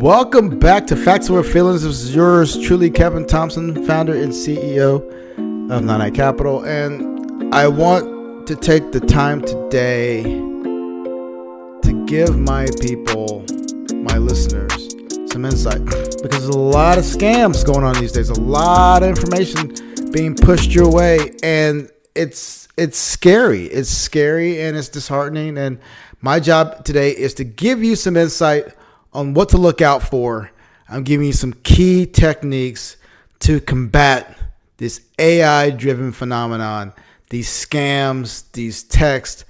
Welcome back to Facts Over Feelings. This is yours truly, Kevin Thompson, founder and CEO of Nine Capital. And I want to take the time today to give my people, my listeners, some insight. Because there's a lot of scams going on these days. A lot of information being pushed your way. And it's scary. It's scary and it's disheartening. And my job today is to give you some insight on what to look out for. I'm giving you some key techniques to combat this AI-driven phenomenon, these scams, these texts,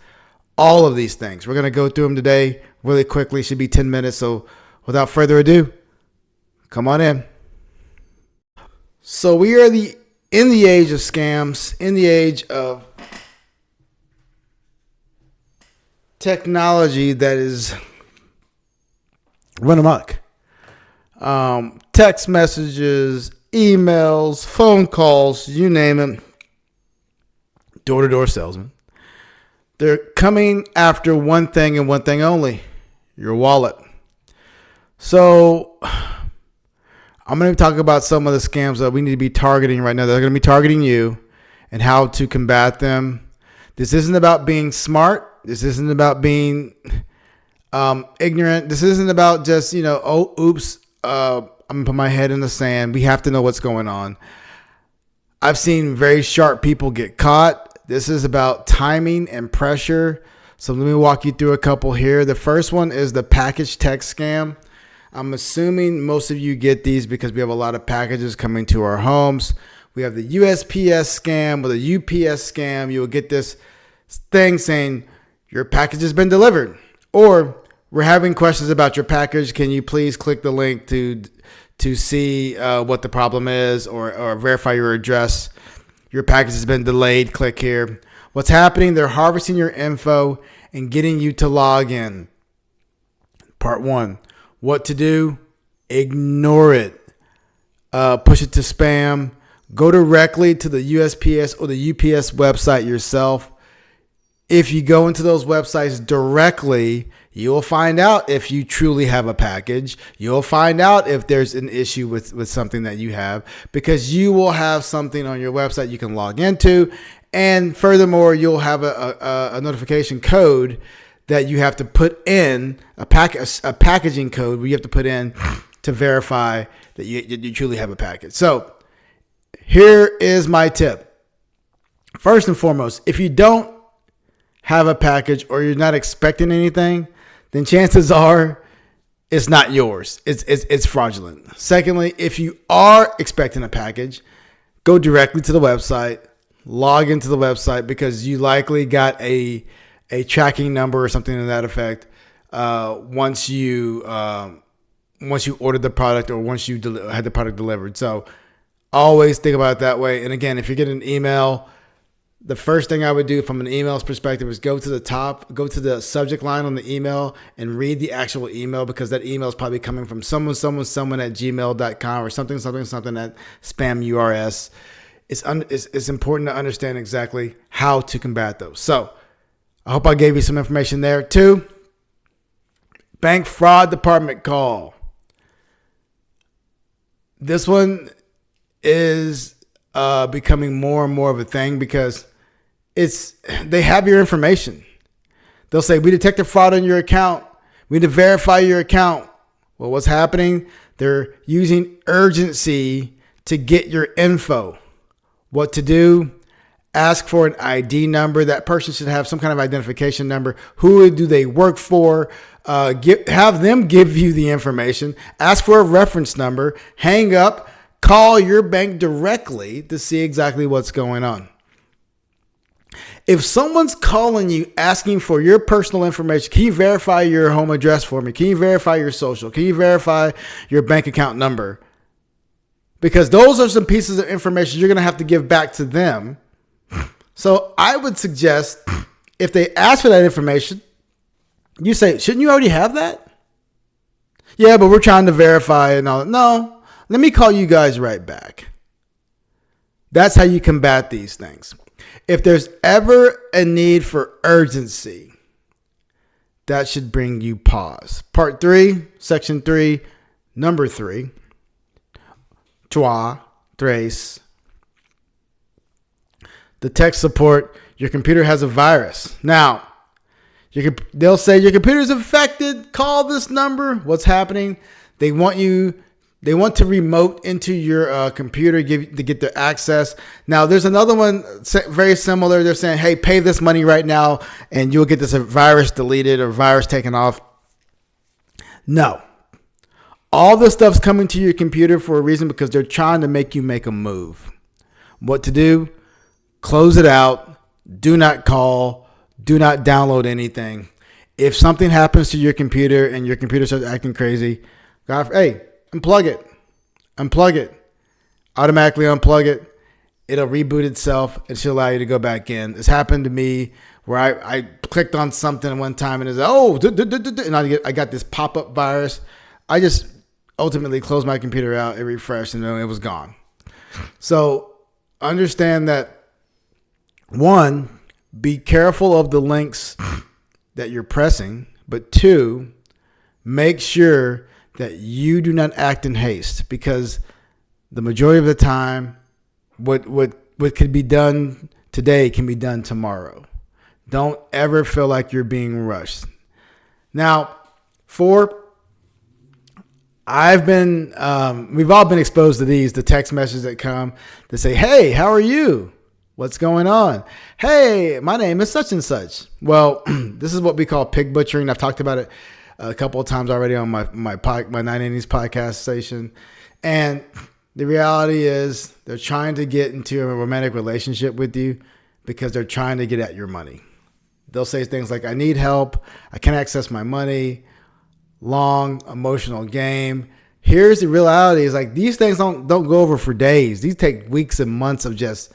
all of these things. We're going to go through them today really quickly. Should be 10 minutes. So without further ado, come on in. So we are in the age of scams, in the age of technology that is run amok. Text messages, emails, phone calls, you name it. Door-to-door salesmen. They're coming after one thing and one thing only, your wallet. So I'm going to talk about some of the scams that we need to be targeting right now. They're going to be targeting you and how to combat them. This isn't about being smart. This isn't about being ignorant. This isn't about just, oh, oops, I'm gonna put my head in the sand. We have to know what's going on. I've seen very sharp people get caught. This is about timing and pressure. So let me walk you through a couple here. The first one is the package text scam. I'm assuming most of you get these because we have a lot of packages coming to our homes. We have the USPS scam or the UPS scam. You will get this thing saying your package has been delivered. Or we're having questions about your package. Can you please click the link to see what the problem is or verify your address? Your package has been delayed. Click here. What's happening? They're harvesting your info and getting you to log in. Part one, what to do? Ignore it. Push it to spam. Go directly to the USPS or the UPS website yourself. If you go into those websites directly, you'll find out if you truly have a package. You'll find out if there's an issue with something that you have, because you will have something on your website you can log into. And furthermore, you'll have a notification code that you have to put in, a packaging code where you have to put in to verify that you truly have a package. So here is my tip. First and foremost, if you don't have a package or you're not expecting anything, then chances are it's not yours. It's fraudulent. Secondly, if you are expecting a package, go directly to the website, log into the website, because you likely got a tracking number or something to that effect once you ordered the product or once you had the product delivered. So always think about it that way. And again, if you're getting an email, the first thing I would do from an email's perspective is go to the top, go to the subject line on the email and read the actual email, because that email is probably coming from someone at gmail.com or something at spam URS. It's important to understand exactly how to combat those. So I hope I gave you some information there. 2, bank fraud department call. This one is becoming more and more of a thing because they have your information. They'll say, we detected fraud on your account. We need to verify your account. Well, what's happening? They're using urgency to get your info. What to do? Ask for an ID number. That person should have some kind of identification number. Who do they work for? Have them give you the information. Ask for a reference number. Hang up. Call your bank directly to see exactly what's going on. If someone's calling you asking for your personal information, can you verify your home address for me? Can you verify your social? Can you verify your bank account number? Because those are some pieces of information you're going to have to give back to them. So I would suggest if they ask for that information, you say, shouldn't you already have that? Yeah, but we're trying to verify and all that. No, let me call you guys right back. That's how you combat these things. If there's ever a need for urgency, that should bring you pause. Part 3, section 3, Number 3, tres. The tech support, your computer has a virus. Now, they'll say your computer is infected. Call this number. What's happening? They want to remote into your computer to get their access. Now, there's another one very similar. They're saying, hey, pay this money right now and you'll get this virus deleted or virus taken off. No. All this stuff's coming to your computer for a reason, because they're trying to make you make a move. What to do? Close it out. Do not call. Do not download anything. If something happens to your computer and your computer starts acting crazy, hey, unplug it. Unplug it. Automatically unplug it. It'll reboot itself. It should allow you to go back in. It's happened to me where I clicked on something one time and it's and I got this pop-up virus. I just ultimately closed my computer out. It refreshed and it was gone. So understand that, one, be careful of the links that you're pressing, but 2, make sure that you do not act in haste, because the majority of the time, what could be done today can be done tomorrow. Don't ever feel like you're being rushed. Now, 4, we've all been exposed to the text messages that come that say, hey, how are you? What's going on? Hey, my name is such and such. Well, this is what we call pig butchering. I've talked about it a couple of times already on my 980s podcast station. And the reality is they're trying to get into a romantic relationship with you because they're trying to get at your money. They'll say things like, I need help. I can't access my money. Long emotional game. Here's the reality is, like, these things don't go over for days. These take weeks and months of just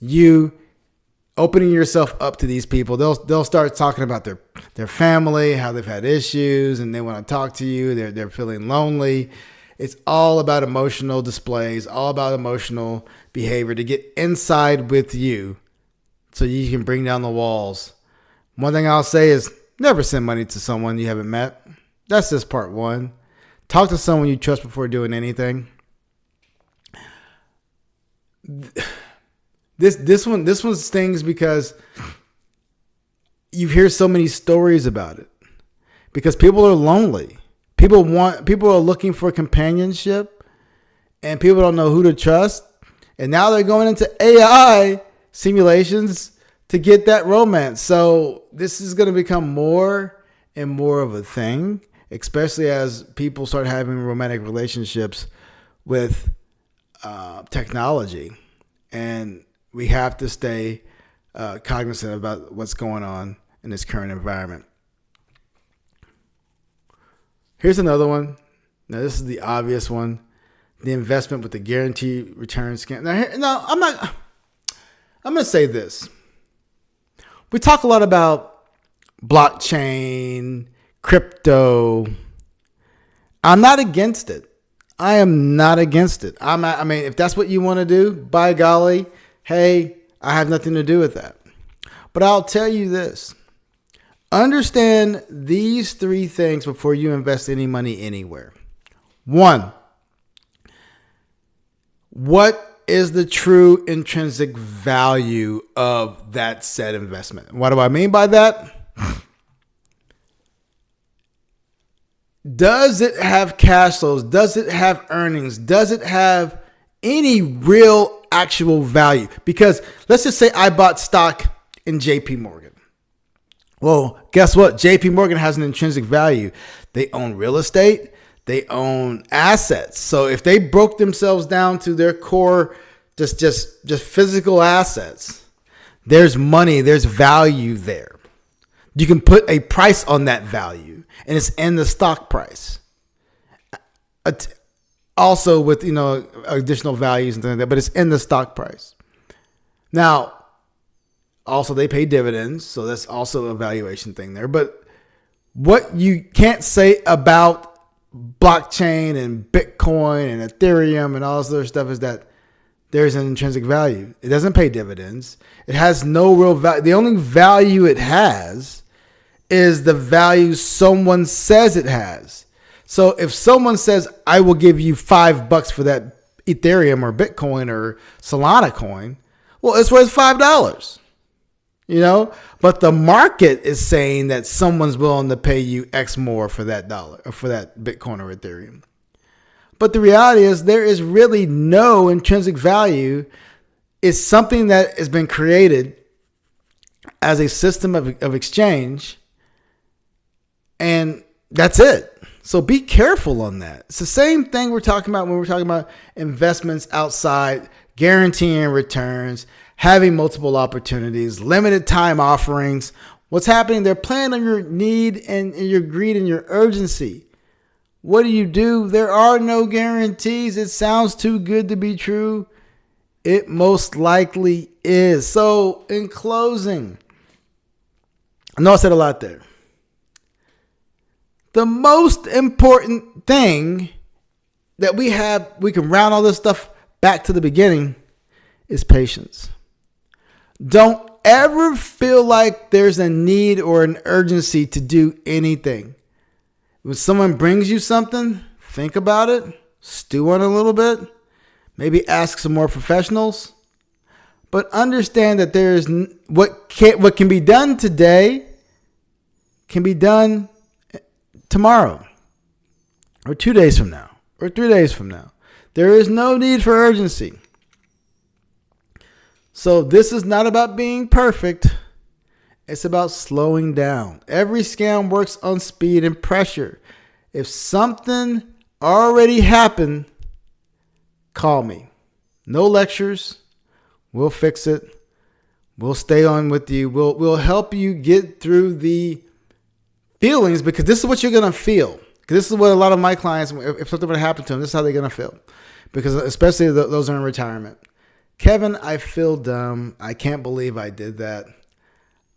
you opening yourself up to these people. They'll start talking about their family, how they've had issues, and they want to talk to you. They're feeling lonely. It's all about emotional displays, all about emotional behavior to get inside with you so you can bring down the walls. One thing I'll say is never send money to someone you haven't met. That's just part 1. Talk to someone you trust before doing anything. This one stings because you hear so many stories about it. Because people are lonely. People are looking for companionship, and people don't know who to trust. And now they're going into AI simulations to get that romance. So this is going to become more and more of a thing, especially as people start having romantic relationships with technology. And we have to stay cognizant about what's going on in this current environment. Here's another one. Now, this is the obvious one. The investment with the guaranteed return scam. Now, I'm going to say this. We talk a lot about blockchain, crypto. I'm not against it. I am not against it. I mean, if that's what you want to do, by golly, hey, I have nothing to do with that. But I'll tell you this. Understand these 3 things before you invest any money anywhere. 1, what is the true intrinsic value of that said investment? What do I mean by that? Does it have cash flows? Does it have earnings? Does it have any real actual value? Because let's just say I bought stock in JP Morgan. Well, guess what? JP Morgan has an intrinsic value. They own real estate. They own assets. So if they broke themselves down to their core, just physical assets, there's money, there's value there. You can put a price on that value, and it's in the stock price. Also with, additional values and things like that, but it's in the stock price. Now, also they pay dividends, so that's also a valuation thing there. But what you can't say about blockchain and Bitcoin and Ethereum and all this other stuff is that there's an intrinsic value. It doesn't pay dividends. It has no real value. The only value it has is the value someone says it has. So if someone says, I will give you $5 for that Ethereum or Bitcoin or Solana coin, well, it's worth $5. But the market is saying that someone's willing to pay you X more for that dollar or for that Bitcoin or Ethereum. But the reality is there is really no intrinsic value. It's something that has been created as a system of exchange, and that's it. So be careful on that. It's the same thing we're talking about when we're talking about investments outside, guaranteeing returns, having multiple opportunities, limited time offerings. What's happening? They're playing on your need and your greed and your urgency. What do? There are no guarantees. It sounds too good to be true. It most likely is. So in closing, I know I said a lot there. The most important thing that we can round all this stuff back to the beginning, is patience. Don't ever feel like there's a need or an urgency to do anything. When someone brings you something, think about it, stew on it a little bit, maybe ask some more professionals, but understand that there's what can be done today can be done tomorrow or 2 days from now or 3 days from now. There is no need for urgency. So this is not about being perfect. It's about slowing down. Every scam works on speed and pressure. If something already happened, call me. No lectures. We'll fix it. We'll stay on with you. We'll help you get through the feelings, because this is what you're going to feel. Because this is what a lot of my clients, if something would happen to them, this is how they're going to feel. Because especially those are in retirement. Kevin, I feel dumb. I can't believe I did that.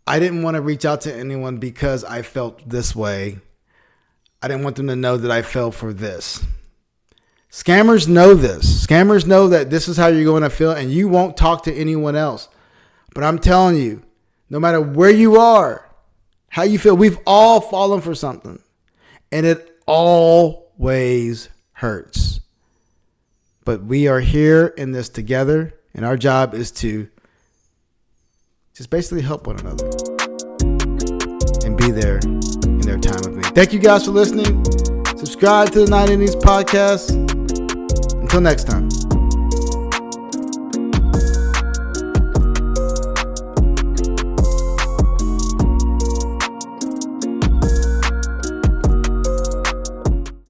I didn't want to reach out to anyone because I felt this way. I didn't want them to know that I fell for this. Scammers know this. Scammers know that this is how you're going to feel, and you won't talk to anyone else. But I'm telling you, no matter where you are, how you feel, we've all fallen for something. And it always hurts. But we are here in this together. And our job is to just basically help one another and be there in their time of need. Thank you guys for listening. Subscribe to the 9 Innings Podcast. Until next time.